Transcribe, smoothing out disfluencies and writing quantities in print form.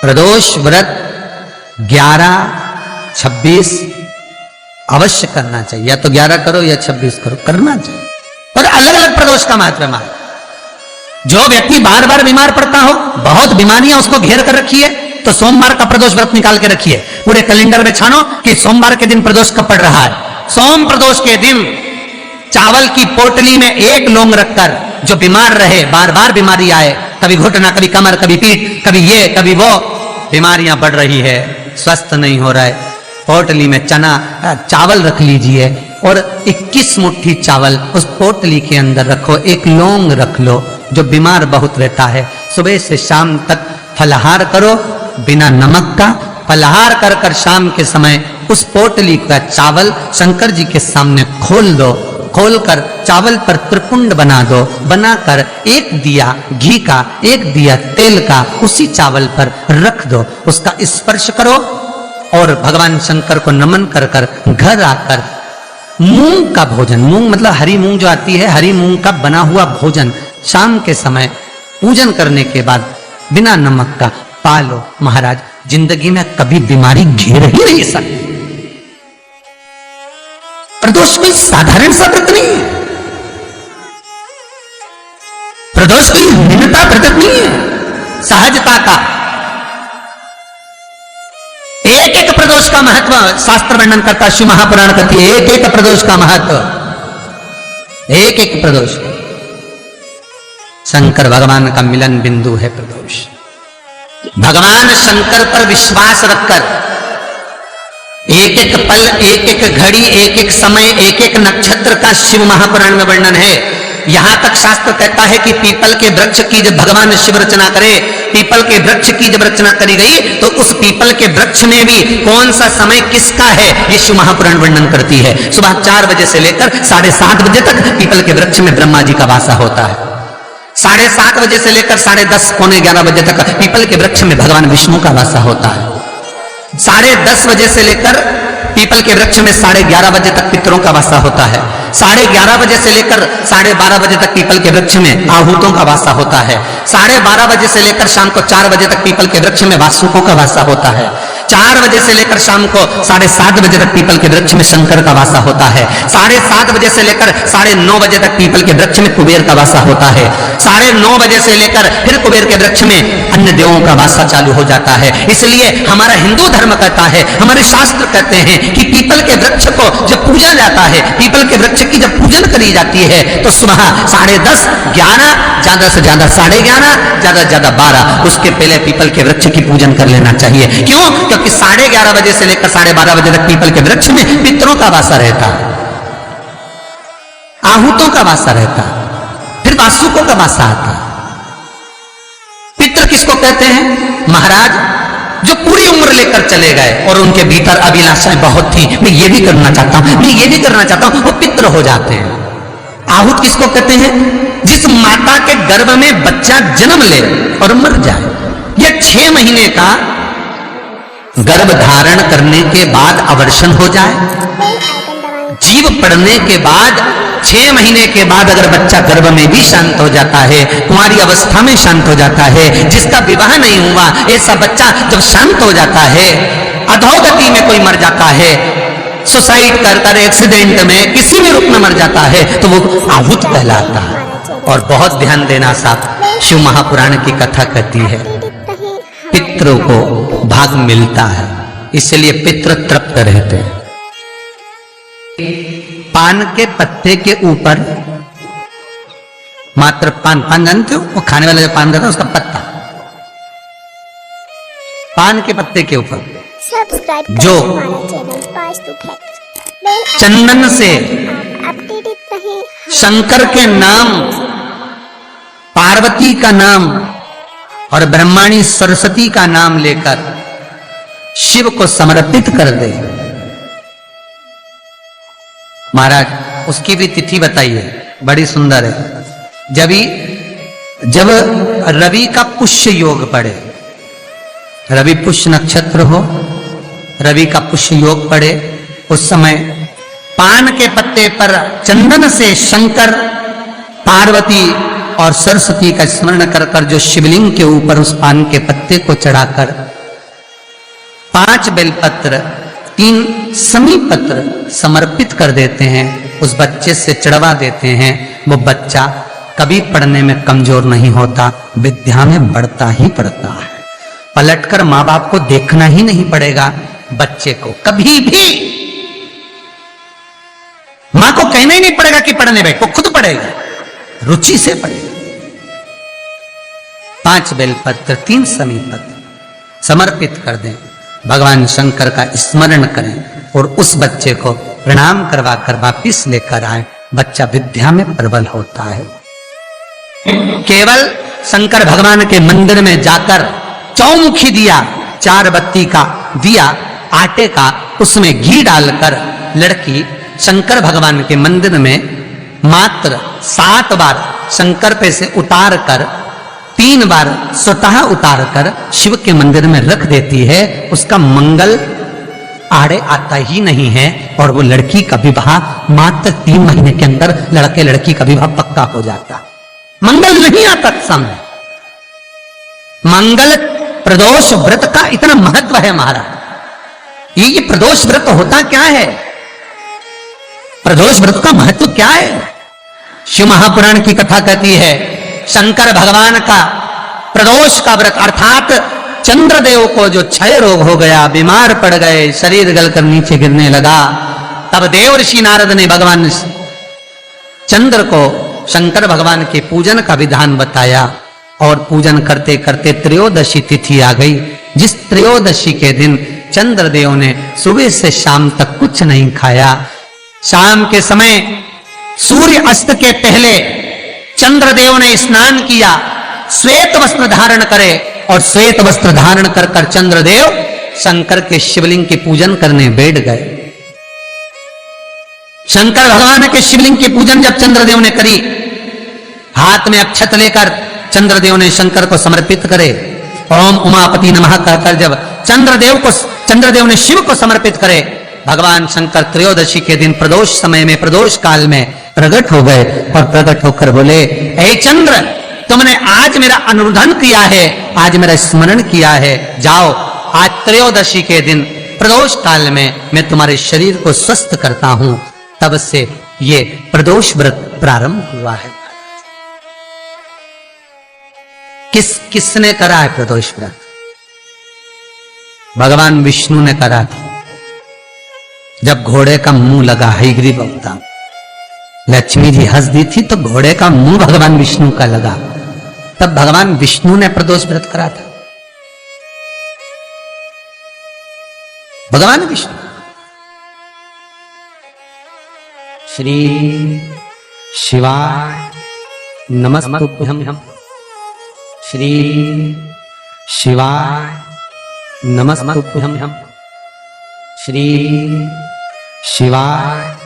प्रदोष व्रत 11, 26 अवश्य करना चाहिए। या तो 11 करो या 26 करो, करना चाहिए। और अलग अलग प्रदोष का महत्व है। जो व्यक्ति बार बार बीमार पड़ता हो, बहुत बीमारियां उसको घेर कर रखी है, तो सोमवार का प्रदोष व्रत निकाल के रखिए। पूरे कैलेंडर में छानो कि सोमवार के दिन प्रदोष कब पड़ रहा है। सोम प्रदोष के दिन चावल की पोटली में एक लौंग रखकर जो बीमार रहे, बार बार बीमारी आए, कभी घुटना, कभी कमर, कभी पीठ, कभी ये कभी वो, बीमारियां बढ़ रही है, स्वस्थ नहीं हो रहा है, पोटली में चना चावल रख लीजिए और 21 मुट्ठी चावल उस पोटली के अंदर रखो, एक लौंग रख लो। जो बीमार बहुत रहता है, सुबह से शाम तक फलाहार करो बिना नमक का। फलाहार कर कर शाम के समय उस पोटली का चावल शंकर जी के सामने खोल दो। खोलकर चावल पर त्रिपुंड बना दो। बनाकर एक दिया घी का, एक दिया तेल का उसी चावल पर रख दो। उसका स्पर्श करो और भगवान शंकर को नमन कर कर घर आकर मूंग का भोजन, मूंग मतलब हरी मूंग जो आती है, हरी मूंग का बना हुआ भोजन शाम के समय पूजन करने के बाद बिना नमक का पालो। महाराज, जिंदगी में कभी बीमारी घेर ही नहीं सकती। प्रदोष कोई साधारण सा व्रत नहीं है। प्रदोष कोई हीनता व्रत नहीं है, सहजता का। एक एक प्रदोष का महत्व शास्त्र वर्णन करता, शिव महापुराण कहती है एक एक प्रदोष का महत्व, एक एक प्रदोष। शंकर भगवान का मिलन बिंदु है प्रदोष। भगवान शंकर पर विश्वास रखकर एक एक पल, एक एक घड़ी, एक एक समय, एक एक नक्षत्र का शिव महापुराण में वर्णन है। यहां तक शास्त्र कहता है कि पीपल के वृक्ष की जब भगवान शिव रचना करे, पीपल के वृक्ष की जब रचना करी गई तो उस पीपल के वृक्ष में भी कौन सा समय किसका है, ये शिव महापुराण वर्णन करती है। सुबह 4 बजे से लेकर 7:30 बजे तक पीपल के वृक्ष में ब्रह्मा जी का वासा होता है। 7:30 बजे से लेकर 10:30, पौने 11 बजे तक पीपल के वृक्ष में भगवान विष्णु का वासा होता है। 10:30 बजे से लेकर पीपल के वृक्ष में 11:30 बजे तक पितरों का वासा होता है। 11:30 बजे से लेकर 12:30 बजे तक पीपल के वृक्ष में आहूतों का वासा होता है। 12:30 बजे से लेकर शाम को 4 बजे तक पीपल के वृक्ष में वासुकों का वासा होता है। 4 बजे से लेकर शाम को 7:30 बजे तक पीपल के वृक्ष में शंकर का वासा होता है। 7:30 बजे से लेकर 9:30 बजे तक पीपल के वृक्ष में कुबेर का वासा होता है। 9:30 बजे से लेकर फिर कुबेर के वृक्ष में अन्य देवों का वासा चालू हो जाता है। इसलिए हमारा हिंदू धर्म कहता है, हमारे शास्त्र कहते हैं कि पीपल के वृक्ष को जब पूजा जाता है, पीपल के वृक्ष की जब पूजन करी जाती है तो सुबह 10:30, 11, ज्यादा से ज्यादा 11:30, ज्यादा से ज्यादा 12, उसके पहले पीपल के वृक्ष की पूजन कर लेना चाहिए। क्यों? क्योंकि 11:30 बजे से लेकर 12:30 बजे तक पीपल के वृक्ष में पितरों का वासा रहता है, आहूतों का वासा रहता है, फिर वासुकों का वासा आता है। पितृ किसको कहते हैं? महाराज जो पूरी उम्र लेकर चले गए और उनके भीतर अभिलाषाएं बहुत थी, मैं ये भी करना चाहता हूं, मैं ये भी करना चाहता हूं, वो पितृ हो जाते हैं। आहूत किसको कहते हैं? जिस माता के गर्भ में बच्चा जन्म ले और मर जाए, यह 6 महीने का गर्भ धारण करने के बाद अवर्षण हो जाए, जीव पड़ने के बाद 6 महीने के बाद अगर बच्चा गर्भ में भी शांत हो जाता है, कुंवारी अवस्था में शांत हो जाता है, जिसका विवाह नहीं हुआ ऐसा बच्चा जब शांत हो जाता है, अधोगति में कोई मर जाता है, सुसाइड कर कर एक्सीडेंट में किसी भी रूप में मर जाता है तो वो आहूत कहलाता है। और बहुत ध्यान देना साहब, शिव महापुराण की कथा कहती है पितरों को भाग मिलता है, इसलिए पितृ तृप्त रहते हैं। पान के पत्ते के ऊपर मात्र पान जानते हो, वो खाने वाला जो पान करता है उसका पत्ता, पान के पत्ते के ऊपर जो चंदन से शंकर के नाम, पार्वती का नाम और ब्रह्माणी सरस्वती का नाम लेकर शिव को समर्पित कर दे। महाराज उसकी भी तिथि बताइए, बड़ी सुंदर है। जब रवि का पुष्य योग पड़े, रवि पुष्य नक्षत्र हो, रवि का पुष्य योग पड़े, उस समय पान के पत्ते पर चंदन से शंकर, पार्वती और सरस्वती का स्मरण कर कर जो शिवलिंग के ऊपर उस पान के पत्ते को चढ़ाकर 5 बेलपत्र 3 समी पत्र समर्पित कर देते हैं, उस बच्चे से चढ़वा देते हैं। वो बच्चा कभी पढ़ने में कमजोर नहीं होता, विद्या में बढ़ता ही पड़ता है। पलटकर माँ बाप को देखना ही नहीं पड़ेगा बच्चे को, कभी भी माँ को कहना ही नहीं पड़ेगा कि पढ़ने बैठ, वो खुद पढ़ेगा, रुचि से पढ़ेगा। 5 बेलपत्र 3 समी पत्र समर्पित कर दें, भगवान शंकर का स्मरण करें और उस बच्चे को प्रणाम करवा कर वापिस लेकर आए। बच्चा विद्या में प्रबल होता है। केवल शंकर भगवान के मंदिर में जाकर चौमुखी दिया, 4 बत्ती का दिया आटे का, उसमें घी डालकर लड़की शंकर भगवान के मंदिर में मात्र 7 बार शंकर पे से उतार कर 3 बार स्वतः उतार कर शिव के मंदिर में रख देती है। उसका मंगल आड़े आता ही नहीं है और वो लड़की का विवाह मात्र 3 महीने के अंदर लड़के लड़की का विवाह पक्का हो जाता। मंगल नहीं आता सामने। मंगल प्रदोष व्रत का इतना महत्व है महाराज। ये प्रदोष व्रत होता क्या है? प्रदोष व्रत का महत्व क्या है? शिव महापुराण की कथा कहती है शंकर भगवान का प्रदोष का व्रत, अर्थात चंद्रदेव को जो क्षय रोग हो गया, बीमार पड़ गए, शरीर गलकर नीचे गिरने लगा, तब देव ऋषि नारद ने भगवान चंद्र को शंकर भगवान के पूजन का विधान बताया और पूजन करते करते त्रयोदशी तिथि आ गई। जिस त्रयोदशी के दिन चंद्रदेव ने सुबह से शाम तक कुछ नहीं खाया। शाम के समय सूर्य अस्त के पहले चंद्रदेव ने स्नान किया, श्वेत वस्त्र धारण करे और श्वेत वस्त्र धारण कर कर चंद्रदेव शंकर के शिवलिंग के पूजन करने बैठ गए। शंकर भगवान के शिवलिंग की पूजन जब चंद्रदेव ने करी, हाथ में अक्षत लेकर चंद्रदेव ने शंकर को समर्पित करे, ओम उमापति नमः कहकर जब चंद्रदेव ने शिव को समर्पित करे, भगवान शंकर त्रयोदशी के दिन प्रदोष समय में, प्रदोष काल में प्रकट हो गए और प्रकट होकर बोले, हे चंद्र, तुमने आज मेरा अनुरोधन किया है, आज मेरा स्मरण किया है, जाओ आज त्रयोदशी के दिन प्रदोष काल में मैं तुम्हारे शरीर को स्वस्थ करता हूं। तब से ये प्रदोष व्रत प्रारंभ हुआ है। किसने करा है प्रदोष व्रत? भगवान विष्णु ने करा था। जब घोड़े का मुंह लगा हयग्रीव अवतार, लक्ष्मी जी हंस दी थी तो घोड़े का मुंह भगवान विष्णु का लगा, तब भगवान विष्णु ने प्रदोष व्रत करा था। भगवान विष्णु। श्री शिवाय नमस्तुभ्यं, श्री शिवाय नमस्तुभ्यं, श्री शिवाय